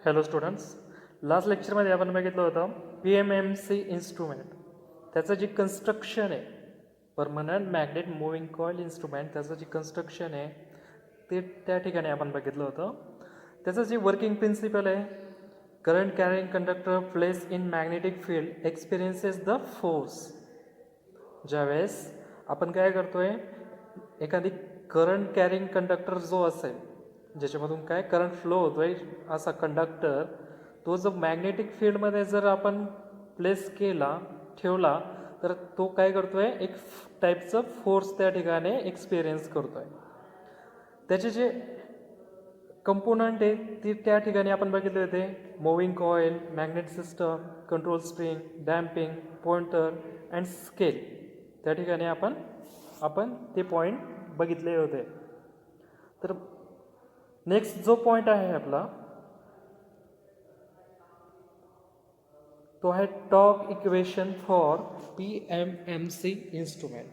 Hello students, last लेक्चरमध्ये आपण बघितलं होतं PMMC इन्स्ट्रुमेंट. त्याचं जे कन्स्ट्रक्शन आहे, permanent magnet moving coil instrument, त्याचं जे कन्स्ट्रक्शन आहे ते त्या ठिकाणी आपण बघितलं होतं. त्याचं जे वर्किंग प्रिन्सिपल आहे, current carrying conductor place in magnetic field experiences the force. ज्यावेळेस आपण काय करतोय, एखादी करंट कॅरिंग कंडक्टर जो असेल, ज्याच्यामधून काय करंट फ्लो होतोय, असा कंडक्टर तो जो मॅग्नेटिक फील्डमध्ये जर आपण प्लेस केला, ठेवला, तर तो काय करतोय, एक टाईपचं फोर्स त्या ठिकाणी एक्सपिरियन्स करतोय. त्याचे जे कंपोनंट आहे ती त्या ठिकाणी आपण बघितले होते, moving coil, magnet system, control spring, damping, pointer and scale. त्या ठिकाणी आपण ते पॉईंट बघितले होते. तर नेक्स्ट जो पॉईंट आहे आपला, तो आहे torque equation for PMMC instrument.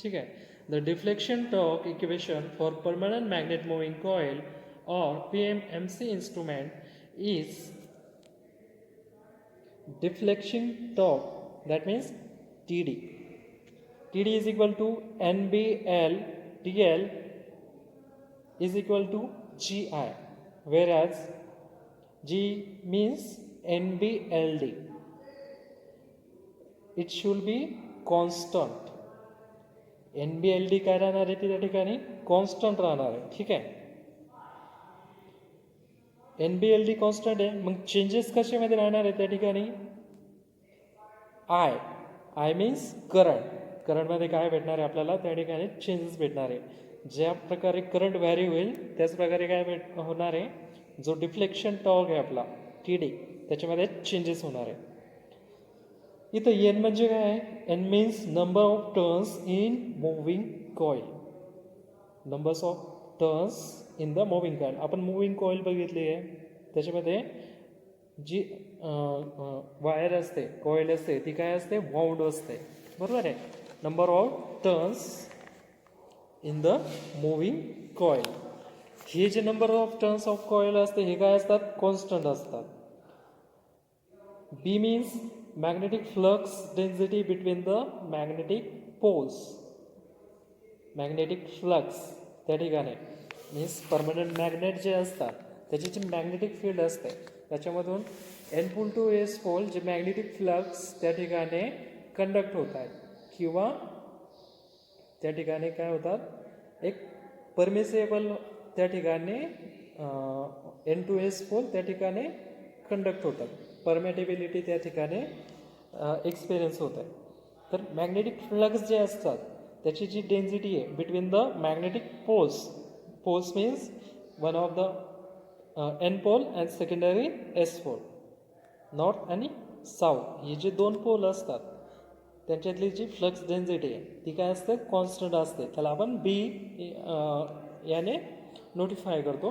ठीक आहे. The deflection torque equation for permanent magnet moving coil और PMMC instrument is deflection torque, that means TD. TD is equal to NBL TL is equal to GI, whereas G means NBLD. It should be constant. NBLD काय राहणार आहे त्या ठिकाणी, constant राहणार आहे. ठीक आहे. NBLD कॉन्स्टंट आहे, मग चेंजेस कशामध्ये राहणार आहे त्या ठिकाणी, आय मीन्स करंट. करंटमध्ये काय भेटणार आहे आपल्याला त्या ठिकाणी, चेंजेस भेटणार आहे. ज्या प्रकारे करंट व्हॅरी होईल त्याच प्रकारे काय होणार आहे, जो डिफ्लेक्शन टॉर्क आहे आपला TD, त्याच्यामध्ये चेंजेस होणार आहे. इथं N म्हणजे काय आहे, N means number of turns in moving coil. Numbers of turns in the moving coil. आपण मूव्हिंग कॉईल बघितली आहे, त्याच्यामध्ये जी वायर असते, कॉईल असते, ती काय असते, वाऊंड असते, बरोबर आहे. Number of turns in the moving coil. हे जे number of turns of coil असते हे काय असतात, कॉन्स्टंट असतात. B means magnetic flux density between the magnetic poles. Magnetic flux त्या ठिकाणी मीन्स परमनंट मॅग्नेट जे असतात त्याची जी मॅग्नेटिक फील्ड असते त्याच्यामधून N pole to S pole जे मॅग्नेटिक फ्लक्स त्या ठिकाणी कंडक्ट होत आहेत, किंवा त्या ठिकाणी काय होतात, एक परमिसेबल त्या ठिकाणी N टू S पोल त्या ठिकाणी कंडक्ट होतात, परमिटेबिलिटी त्या ठिकाणी एक्सपिरियन्स होत आहे. तर मॅग्नेटिक फ्लक्स जे असतात त्याची जी डेन्सिटी आहे between the magnetic poles means one of the N pole and secondary S pole, north आणि साऊथ, हे जे दोन पोल असतात त्यांच्यातली जी फ्लक्स डेन्सिटी आहे ती काय असते, कॉन्स्टंट असते. त्याला आपण B याने नोटिफाय करतो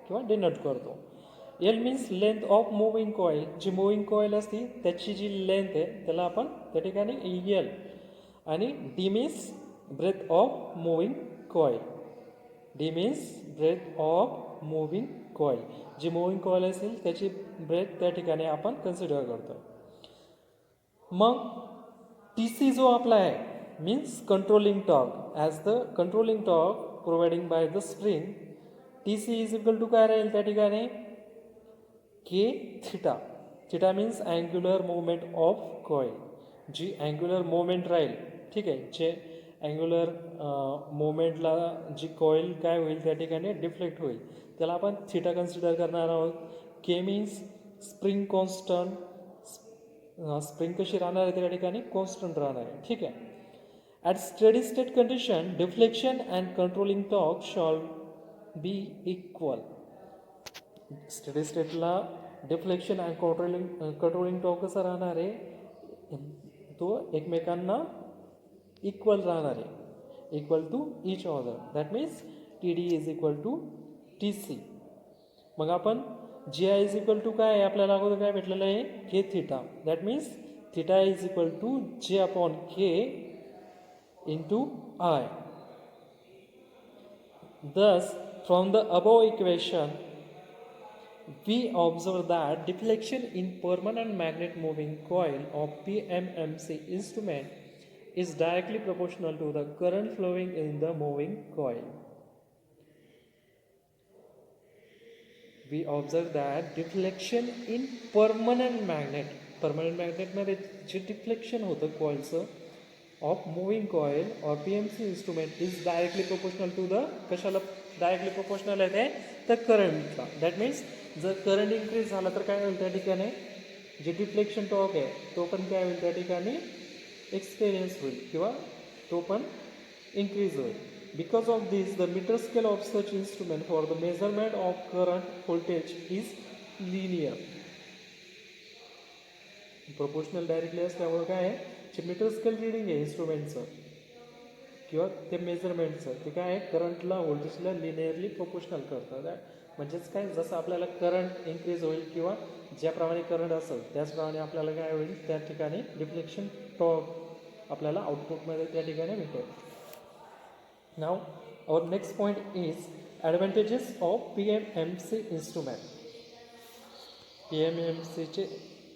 किंवा डिनोट करतो. L means length of moving coil. जी मूव्हिंग कॉईल असते त्याची जी लेंथ आहे त्याला आपण त्या ठिकाणी L. आणि D means breadth of moving coil. D means breadth of moving coil. जी मूव्हिंग कॉईल असेल त्याची ब्रेथ त्या ठिकाणी आपण कन्सिडर करतो. मग TC जो आपला आहे means controlling torque. As the controlling torque providing by the spring, TC is equal to काय राहील त्या ठिकाणी, K theta. Theta means angular movement of coil. जी अँग्युलर मुवमेंट राहील, ठीक आहे, जे अँग्युलर मुवमेंटला जी कॉईल काय होईल त्या ठिकाणी डिफ्लेक्ट होईल, त्याला आपण थिटा कन्सिडर करणार आहोत. K means spring constant. Spring कशी राहणार आहे त्या ठिकाणी, कॉन्स्टंट राहणार आहे. ठीक आहे. At steady state condition deflection and controlling torque shall be equal. Steady स्टेटला डिफ्लेक्शन अँड कंट्रोलिंग टॉर्क कसा राहणार आहे, तो एकमेकांना इक्वल राहणार आहे, equal to each other. That means TD is equal to TC. मग आपण GI इज इक्वल टू काय आहे, आपल्याला अगोदर काय भेटलेलं आहे, K theta. That means theta is equal to J upon K into I. Thus, from the above equation, we observe that deflection in permanent magnet moving coil of PMMC instrument is directly proportional to the current flowing in the moving coil. We observe that deflection in permanent magnet मध्ये जे deflection होतं कॉइलचं of moving coil और PMC instrument is directly proportional to the कशाला directly proportional आहे ते तर करंटला. दॅट मीन्स जर करंट इन्क्रीज झाला तर काय होईल त्या ठिकाणी जे डिफ्लेक्शन टॉर्क आहे तो पण काय होईल त्या ठिकाणी एक्सपिरियन्स होईल किंवा तो पण इन्क्रीज होईल. Because of this, the meter scale of such instrument for the measurement of current voltage is linear. Proportional directly असल्यामुळे काय आहे जे मीटर स्केल रिडिंग आहे इन्स्ट्रुमेंटचं किंवा ते मेजरमेंटचं ते काय आहे करंटला व्होल्टेजला लिनियरली प्रोपोर्शनल करतं. म्हणजेच काय जसं आपल्याला करंट इन्क्रीज होईल किंवा ज्याप्रमाणे करंट असेल त्याचप्रमाणे आपल्याला काय होईल त्या ठिकाणी डिफ्लेक्शन टॉर्क आपल्याला आउटपुटमध्ये त्या ठिकाणी भेटेल. Now our next point is advantages of PMMC instrument. PMMC चे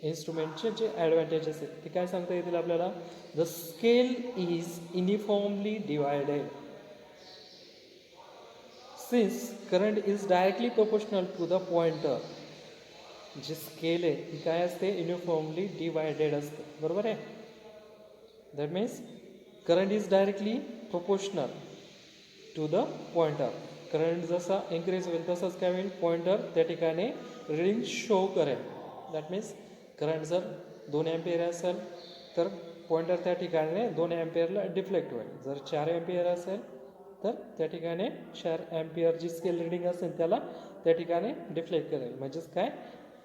इन्स्ट्रुमेंटचे जे ॲडव्हान्टेजेस आहेत ते काय सांगता येतील आपल्याला. The scale is uniformly divided since current is directly proportional to the pointer. जे स्केल आहे ती काय असते युनिफॉर्मली डिवायडेड असते बरोबर आहे. That means current is directly proportional to the pointer. Current जसा इन्क्रीज होईल तसंच काय होईल पॉइंटर त्या ठिकाणी रीडिंग शो करेल. दॅट मीन्स करंट जर 2 एम्पियर असेल तर पॉइंटर त्या ठिकाणी 2 एम्पियरला डिफ्लेक्ट होईल. जर 4 एम्पियर असेल तर त्या ठिकाणी 4 एम्पियर जी स्केल रीडिंग असेल त्याला त्या ठिकाणी डिफ्लेक्ट करेल. म्हणजेच काय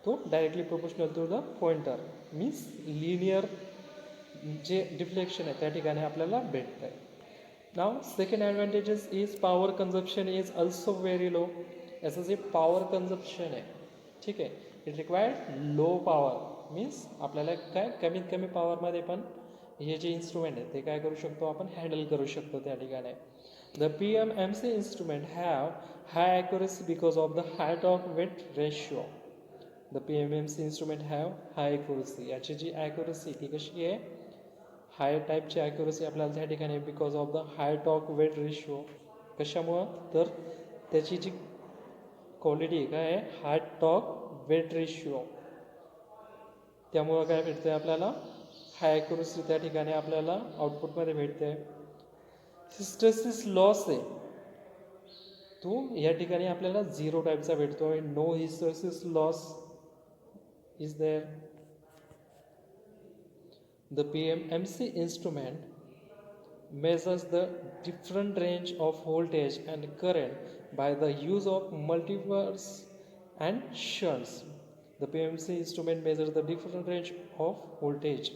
तो directly proportional to the pointer means linear जे डिफ्लेक्शन आहे त्या ठिकाणी आपल्याला भेटतं आहे. Now second advantages is power consumption is also very low. याचं जे पॉवर कन्झम्पशन आहे ठीक आहे it required low power means आपल्याला काय कमीत कमी पॉवरमध्ये पण हे जे इन्स्ट्रुमेंट आहे ते काय करू शकतो आपण हँडल करू शकतो त्या ठिकाणी. The PMMC instrument have high accuracy because of the high torque weight ratio. The PMMC instrument have high accuracy. याची जी ॲक्युरसी ती कशी आहे हाय टाईपची ॲक्युरसी आपल्याला त्या ठिकाणी because of the high torque weight ratio. कशामुळं तर त्याची जी क्वालिटी काय आहे हाय टॉर्क वेट रेशिओ त्यामुळं काय भेटते आपल्याला हाय ॲक्युरसी त्या ठिकाणी आपल्याला आउटपुटमध्ये भेटते. हिस्टेसिस लॉस आहे तो या ठिकाणी आपल्याला 0 टाईपचा भेटतो आहे. No hysteresis loss is there. The PMMC instrument measures the different range of voltage and current by the use of multipliers and shunts. The PMMC instrument measures the different range of voltage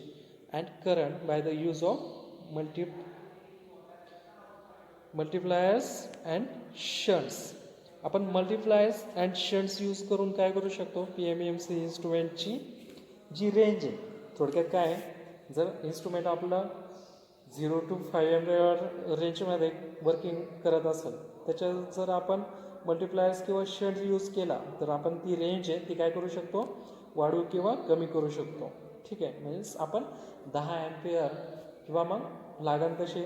and current by the use of multipliers and shunts. आपण multipliers and shunts use करून काय करू शकतो PMMC इंस्ट्रुमेंटची जी range आहे थोडक्यात काय आहे जर इन्स्ट्रुमेंट आपलं 0 to 5 एम्पियर रेंजमध्ये वर्किंग करत असेल त्याच्यात जर आपण मल्टिप्लायर्स किंवा शंट यूज केला तर आपण ती रेंज आहे ती काय करू शकतो वाढवू किंवा कमी करू शकतो. ठीक आहे म्हणजे आपण 10 एम्पियर किंवा मग लागण तसे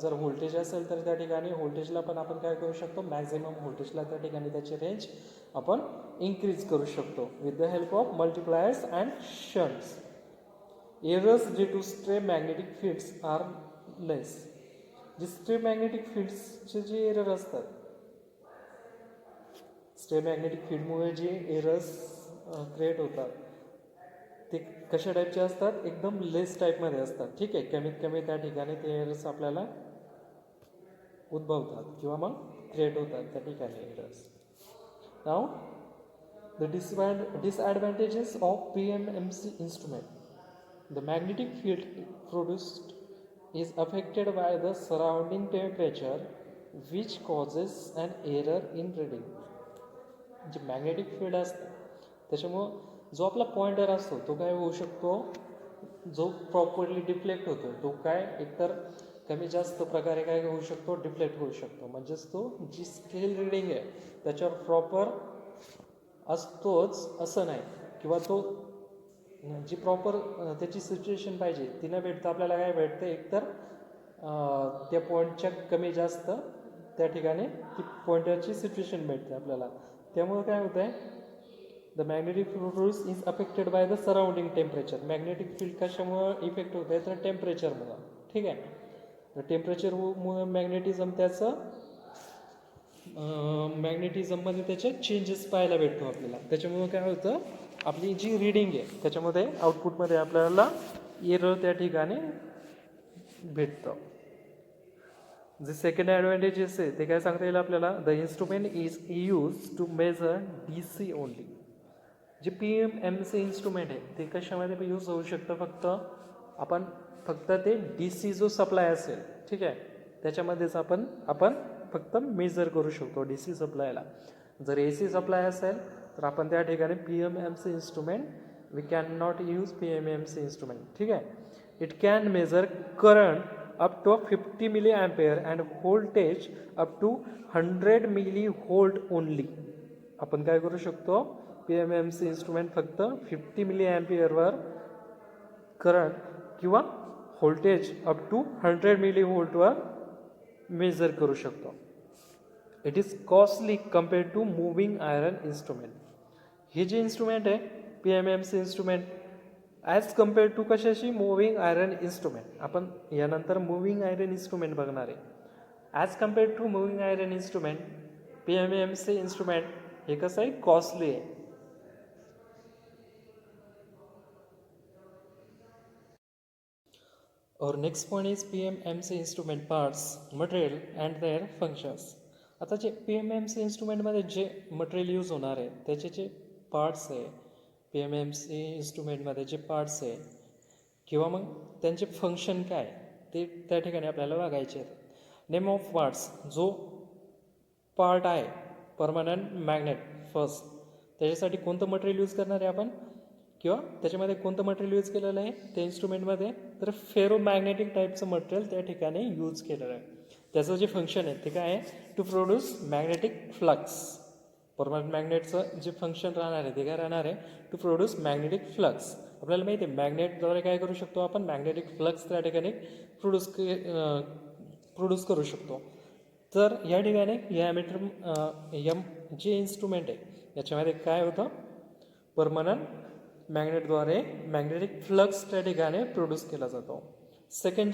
जर व्होल्टेज असेल तर त्या ठिकाणी व्होल्टेजला पण आपण काय करू शकतो मॅक्झिमम व्होल्टेजला त्या ठिकाणी त्याची रेंज आपण इन्क्रीज करू शकतो with the help of multipliers and shunts. Errors due to stray magnetic fields are less. जे स्ट्रे मॅग्नेटिक फील्ड्सचे जे एरर असतात स्ट्रे मॅग्नेटिक फील्डमुळे जे एरर्स क्रिएट होतात ते कशा टाईपचे असतात एकदम लेस टाईपमध्ये असतात. ठीक आहे कमीत कमी त्या ठिकाणी ते एरर्स आपल्याला उद्भवतात किंवा मग क्रिएट होतात त्या ठिकाणी errors. Now the disadvantages of PMMC instrument. The magnetic field produced is affected by the surrounding temperature which causes an error in reading. जे मॅग्नेटिक फील्ड असतं त्याच्यामुळं जो आपला पॉइंटर असतो तो काय होऊ शकतो जो प्रॉपरली डिफ्लेक्ट होतो तो काय एकतर कमी जास्त प्रकारे काय होऊ शकतो डिफ्लेक्ट होऊ शकतो. म्हणजेच तो जी स्केल रिडिंग आहे त्याच्यावर प्रॉपर असतोच असं नाही, किंवा तो जी प्रॉपर त्याची सिच्युएशन पाहिजे ती न भेटतं आपल्याला काय भेटतं, एकतर त्या पॉईंटच्या कमी जास्त त्या ठिकाणी ती पॉईंटरची सिच्युएशन भेटते आपल्याला. त्यामुळे काय होतं आहे, the magnetic force is affected by the surrounding temperature. Magnetic field कशामुळं इफेक्ट होत आहे, तर टेम्परेचरमुळं. ठीक आहे, तर टेम्परेचरमुळं मॅग्नेटिझम त्याचं मॅग्नेटिझममध्ये त्याचे चेंजेस पाहायला भेटतो आपल्याला. त्याच्यामुळं काय होतं, आपली जी रीडिंग आहे त्याच्यामध्ये आउटपुटमध्ये आपल्याला एरर त्या ठिकाणी भेटतं. जे सेकंड ॲडव्हान्टेजेस आहे ते काय सांगता येईल आपल्याला, the instrument is use to measure DC only. जे PMMC इन्स्ट्रुमेंट आहे ते कशामध्ये यूज होऊ शकतं, फक्त ते DC जो सप्लाय असेल, ठीक आहे, त्याच्यामध्येच आपण फक्त मेजर करू शकतो DC सप्लायला. जर AC सप्लाय असेल तर आपण त्या ठिकाणी PMMC instrument we can not use PMMC instrument. ठीक आहे, it can measure current up to 50 milli ampere and voltage up to 100 milli volt only. आपण काय करू शकतो, PMMC इन्स्ट्रुमेंट फक्त 50 मिली अँपियरवर करंट किंवा व्होल्टेज अप टू 100 मिली व्होल्टवर मेजर करू शकतो. It is costly compared to moving iron instrument. हे जे इन्स्ट्रुमेंट आहे PMMC instrument as compared to कशाशी, मुव्हिंग आयरन इन्स्ट्रुमेंट. आपण यानंतर मुव्हिंग आयरन इन्स्ट्रुमेंट बघणार आहे. As compared to moving iron instrument PMMC instrument हे कसं आहे, कॉस्टली आहे. और next point is PMMC instrument parts, material and their functions. आता जे PMMC इन्स्ट्रुमेंटमध्ये जे मटेरियल यूज होणार आहे त्याचे जे पार्ट्स आहे, PMMC इन्स्ट्रुमेंटमध्ये जे पार्ट्स आहे किंवा मग त्यांचे फंक्शन काय ते त्या ठिकाणी आपल्याला बघायचे आहेत. नेम ऑफ पार्ट्स, जो पार्ट आहे परमनंट मॅग्नेट फर्स्ट, त्याच्यासाठी कोणतं मटेरियल यूज करणार आहे आपण, किंवा त्याच्यामध्ये कोणतं मटेरियल यूज केलेलं आहे त्या इन्स्ट्रुमेंटमध्ये, तर फेरो मॅग्नेटिक टाईपचं मटेरियल त्या ठिकाणी यूज केलेलं आहे. त्याचं जे फंक्शन आहे ते काय आहे, to produce magnetic flux. Permanent मॅग्नेटचं जे फंक्शन राहणार आहे ते काय राहणार आहे, टू प्रोड्यूस मॅग्नेटिक फ्लक्स. आपल्याला माहिती आहे मॅग्नेटद्वारे काय करू शकतो आपण, मॅग्नेटिक फ्लक्स त्या ठिकाणी प्रोड्यूस करू शकतो. तर या ठिकाणी या जे इन्स्ट्रुमेंट आहे याच्यामध्ये काय होतं, परमनंट मॅग्नेटद्वारे मॅग्नेटिक फ्लक्स त्या ठिकाणी प्रोड्यूस केला जातो. सेकंड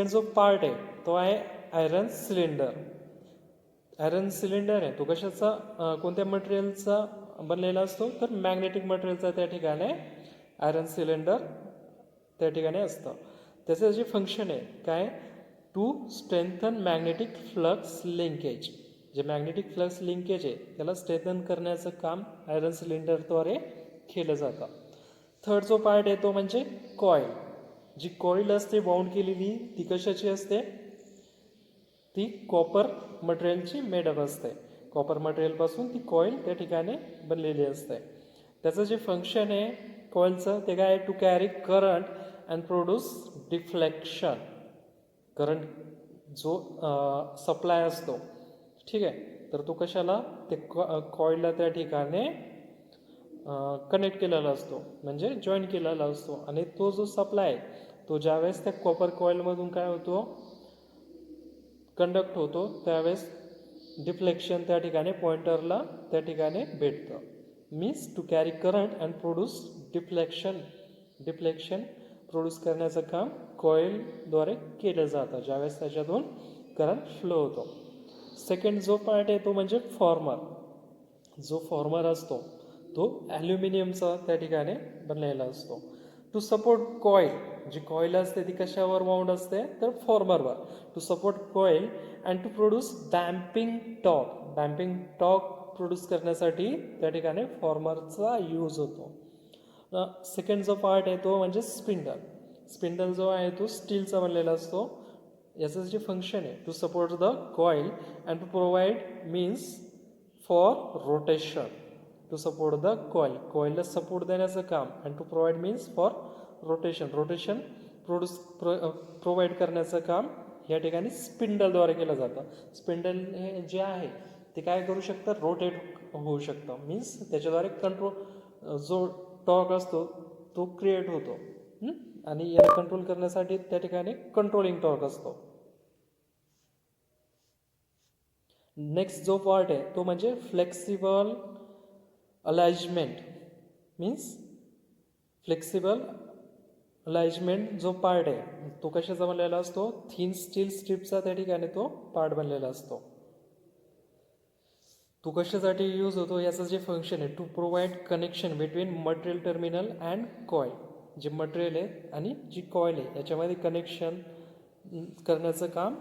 जो पार्ट आहे तो आहे आयरन सिलेंडर. आयरन सिलेंडर आहे तो कशाचा, कोणत्या मटेरियलचा बनलेला असतो, तर मॅग्नेटिक मटेरियलचा त्या ठिकाणी आयरन सिलेंडर त्या ठिकाणी असतं. त्याचं जे फंक्शन आहे काय, to strengthen magnetic flux linkage. जे मॅग्नेटिक फ्लक्स लिंकेज आहे त्याला स्ट्रेंथन करण्याचं काम आयरन सिलेंडरद्वारे केलं जातं. थर्ड जो पार्ट आहे तो म्हणजे कॉईल. जी कॉईल असते बाउंड केलेली ती कशाची असते, ती कॉपर मटेरियलची मेडअप असते. कॉपर मटेरियलपासून ती कॉईल त्या ठिकाणी बनलेली असते. त्याचं जे फंक्शन आहे कॉईलचं ते काय आहे, to carry current and produce deflection. Current जो सप्लाय असतो, ठीक आहे, तर तो कशाला, ते कॉईलला त्या ठिकाणी कनेक्ट केलेला असतो, म्हणजे जॉईन केलेला असतो. आणि तो जो सप्लाय आहे तो ज्यावेळेस त्या कॉपर कॉईलमधून काय होतो, कंडक्ट होतो, त्यावेळेस डिफ्लेक्शन त्या ठिकाणी पॉइंटरला त्या ठिकाणी भेटतं. Means to carry current and produce deflection produce करण्याचं काम कॉईलद्वारे केलं जातं ज्यावेळेस त्याच्यातून करंट फ्लो होतो. सेकंड जो पार्ट आहे तो म्हणजे फॉर्मर. जो फॉर्मर असतो तो ॲल्युमिनियमचा त्या ठिकाणी बनलेला असतो. टू सपोर्ट कॉईल, जी कॉईल असते ती कशावर बाउंड असते, तर फॉर्मरवर. To support coil and to produce damping torque produce करण्यासाठी त्या ठिकाणी फॉर्मरचा यूज होतो. सेकंड जो पार्ट आहे तो म्हणजे स्पिंडल जो आहे तो स्टीलचा बनलेला असतो. याचं जे फंक्शन आहे to support the coil and to provide means for rotation. To support the कॉईलला सपोर्ट देण्याचं काम, and to provide means for rotation provide करण्याचं काम या ठिकाणी स्पिंडलद्वारे केलं जातं. स्पिंडल हे जे आहे ते काय करू शकतं, रोटेट होऊ शकतं. मीन्स त्याच्याद्वारे कंट्रोल जो टॉर्क असतो तो क्रिएट होतो. आणि याला कंट्रोल करण्यासाठी त्या ठिकाणी कंट्रोलिंग टॉर्क असतो. नेक्स्ट जो पार्ट आहे तो म्हणजे flexible alignment. Means flexible alignment जो पार्ट आहे तो कशाचा बनलेला असतो, थिन स्टील स्ट्रिपचा त्या ठिकाणी तो पार्ट बनलेला असतो. तो कशासाठी यूज होतो, याचं जे फंक्शन आहे, to provide connection between material terminal and coil. जे मटेरियल आहे आणि जी कॉईल आहे याच्यामध्ये कनेक्शन करण्याचं काम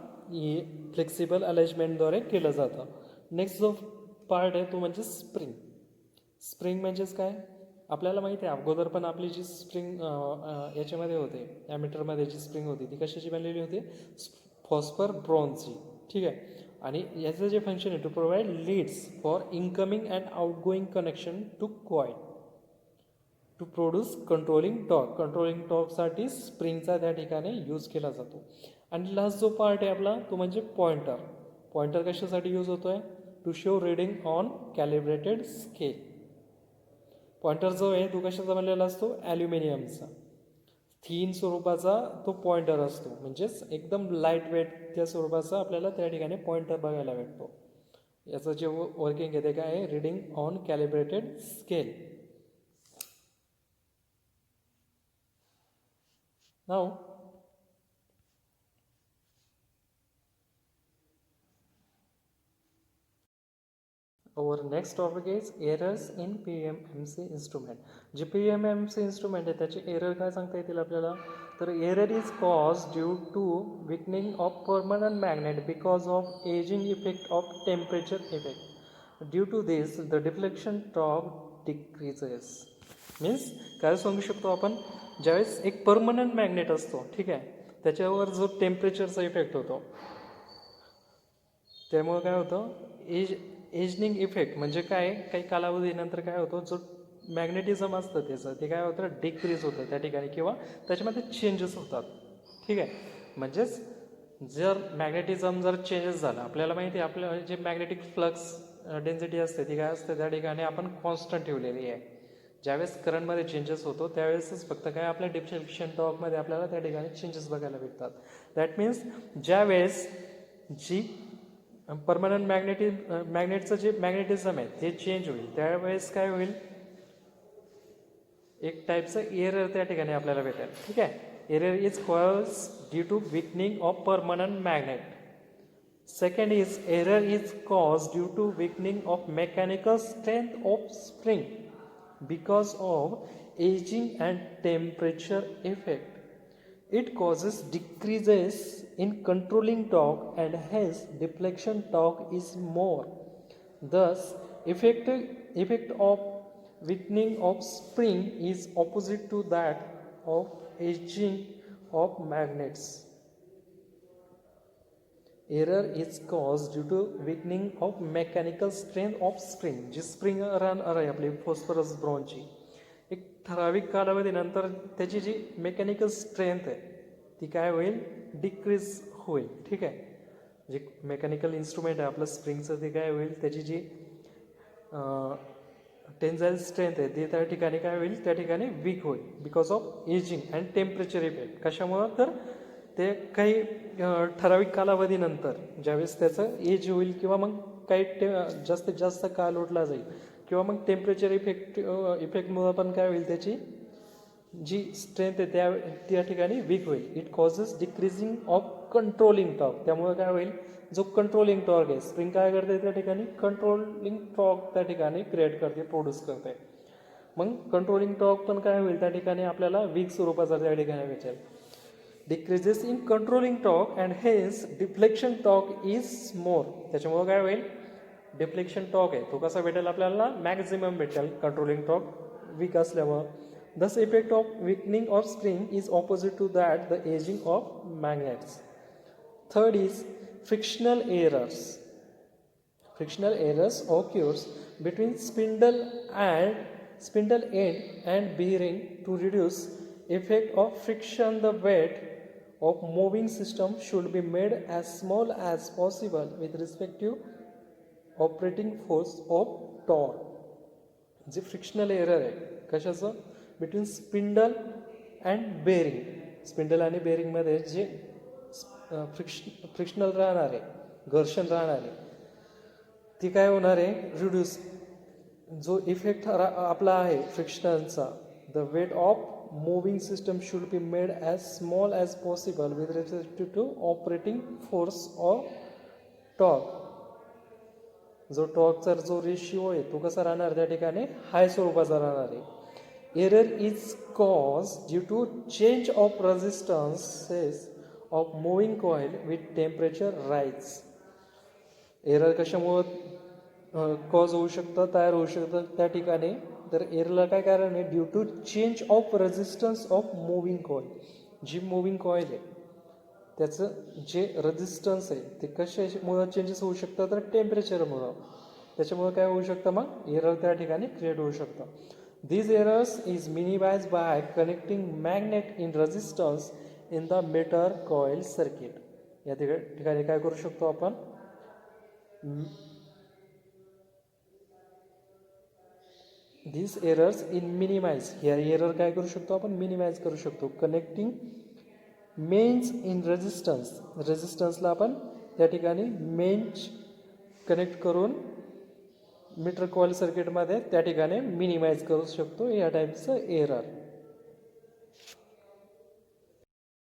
फ्लेक्सिबल अलाइजमेंटद्वारे केलं जातं. नेक्स्ट जो पार्ट आहे तो म्हणजे स्प्रिंग. स्प्रिंग म्हणजेच काय, आपल्याला माहिती आहे अगोदर पण आपली जी स्प्रिंग याच्यामध्ये होते, ॲमीटरमध्ये जी स्प्रिंग होती ती कशाची बनलेली होती, फॉस्फर ब्रॉन्झची. ठीक आहे. आणि याचं जे फंक्शन आहे to provide leads for incoming and outgoing connection to coil to produce controlling torque. Controlling टॉर्कसाठी स्प्रिंगचा त्या ठिकाणी यूज केला जातो. आणि लास्ट जो पार्ट आहे आपला तो म्हणजे पॉइंटर. पॉइंटर कशासाठी यूज होतो आहे, to show reading on calibrated scale. Pointer जो आहे तो कशाचा बनलेला असतो, ॲल्युमिनियमचा. थीन स्वरूपाचा तो पॉइंटर असतो, म्हणजेच एकदम लाईट वेट त्या स्वरूपाचा आपल्याला त्या ठिकाणी पॉइंटर बघायला भेटतो. याचं जे वर्किंग आहे ते काय आहे, reading on calibrated scale. Now our next topic is errors in PMMC instrument. जे PMMC instrument आहे त्याचे एरर काय सांगता येतील आपल्याला, तर error is cause due to weakening of permanent magnet because of ageing effect of temperature effect. Due to this the deflection torque decreases. Means काय सांगू शकतो आपण, ज्यावेळेस एक परमनंट मॅग्नेट असतो, ठीक आहे, त्याच्यावर जो टेम्परेचरचा इफेक्ट होतो त्यामुळे काय होतं, एजनिंग इफेक्ट म्हणजे काय, काही कालावधीनंतर काय होतं, जो मॅग्नेटिझम असतं त्याचं ते काय होतं, डिक्रीज होतं त्या ठिकाणी किंवा त्याच्यामध्ये चेंजेस होतात. ठीक आहे. म्हणजेच जर मॅग्नेटिझम जर चेंजेस झाला, आपल्याला माहिती आहे आपलं जे मॅग्नेटिक फ्लक्स डेन्सिटी असते ती काय असते त्या ठिकाणी आपण कॉन्स्टंट ठेवलेली आहे. ज्यावेळेस करंटमध्ये चेंजेस होतो त्यावेळेसच फक्त काय आपल्या डिफ्लेक्शन टॉर्कमध्ये आपल्याला त्या ठिकाणी चेंजेस बघायला भेटतात. दॅट मीन्स ज्यावेळेस जी परमनंट मॅग्नेटचं जे मॅग्नेटिझम आहे ते चेंज होईल त्यावेळेस काय होईल, एक टाईपचं एरर त्या ठिकाणी आपल्याला भेटेल. ठीक आहे. Error is cause due to weakening of permanent magnet. Second is error is cause due to weakening of mechanical strength of spring because of ageing and temperature effect. It causes decreases in controlling torque and hence deflection torque is more. Thus, effect of weakening of spring is opposite to that of aging of magnets. Error is caused due to weakening of mechanical strength of spring. जी spring रन आहे आपली phosphorus ब्रॉन्झची, एक ठराविक कालावधीनंतर त्याची जी mechanical strength आहे ती काय होईल, डिक्रीज होईल. ठीक आहे. जे मेकॅनिकल इन्स्ट्रुमेंट आहे आपलं स्प्रिंगचं ते काय होईल, त्याची जी टेन्साईल स्ट्रेंथ आहे ती त्या ठिकाणी काय होईल, त्या ठिकाणी वीक होईल because of ageing and temperature effect. कशामुळं, तर ते काही ठराविक कालावधीनंतर ज्यावेळेस त्याचं एज होईल किंवा मग काही जास्तीत जास्त काळ लोटला जाईल किंवा मग टेम्परेचर इफेक्टमुळं पण काय होईल, त्याची जी स्ट्रेंथ आहे त्या ठिकाणी वीक होईल. It causes decreasing of controlling torque. त्यामुळे काय होईल, जो कंट्रोलिंग टॉर्क आहे स्प्रिंग काय करते त्या ठिकाणी, कंट्रोलिंग टॉर्क त्या ठिकाणी क्रिएट करते, प्रोड्यूस करते. मग कंट्रोलिंग टॉर्क पण काय होईल त्या ठिकाणी आपल्याला वीक स्वरूपाचा त्या ठिकाणी भेटेल. Decreases in controlling torque and hence deflection torque is more. त्याच्यामुळे काय होईल, डिफ्लेक्शन टॉर्क आहे तो कसा भेटेल आपल्याला, मॅक्झिमम भेटेल कंट्रोलिंग टॉर्क वीक असल्यामुळं. Thus, effect of weakening of spring is opposite to that the aging of magnets. Third is frictional errors. Frictional errors occurs between spindle end and bearing. To reduce effect of friction, the weight of moving system should be made as small as possible with respect to operating force of torque. जे frictional error आहे कशाचं, between spindle and bearing. Spindle आणि बेरिंगमध्ये जे frictional राहणार आहे, घर्षण राहणार आहे, ती काय होणार आहे, रिड्यूस. जो इफेक्ट आपला आहे फ्रिक्शनचा, the weight of moving system should be made as small as possible with respect to operating force of torque. जो टॉर्कचा जो रेशिओ आहे तो कसा राहणार त्या ठिकाणी, हाय स्वरूपाचा राहणार आहे. Error is cause due to change of resistances of moving coil with temperature rise. Error कशामुळं कॉज होऊ शकतं, तयार होऊ शकतं त्या ठिकाणी, तर एररला काय कारण आहे, due to change of resistance of moving coil. जी मूविंग कॉईल आहे त्याचं जे रेजिस्टन्स आहे ते कशामुळं चेंजेस होऊ शकतं, तर टेम्परेचरमुळं. त्याच्यामुळं काय होऊ शकतं, मग एरर त्या ठिकाणी क्रिएट होऊ शकतं. These errors is minimized by connecting magnet in resistance in the meter coil circuit. या ठिकाणी काय करू शकतो आपण, these errors in minimize, या एरर काय करू शकतो आपण, मिनिमाइज करू शकतो. कनेक्टिंग मेन्स इन रेजिस्टन्स, रेजिस्टन्सला आपण त्या ठिकाणी मेन्स कनेक्ट करून मीटर कॉईल सर्किटमध्ये त्या ठिकाणी मिनिमाइज करू शकतो या टाईपचं एरर.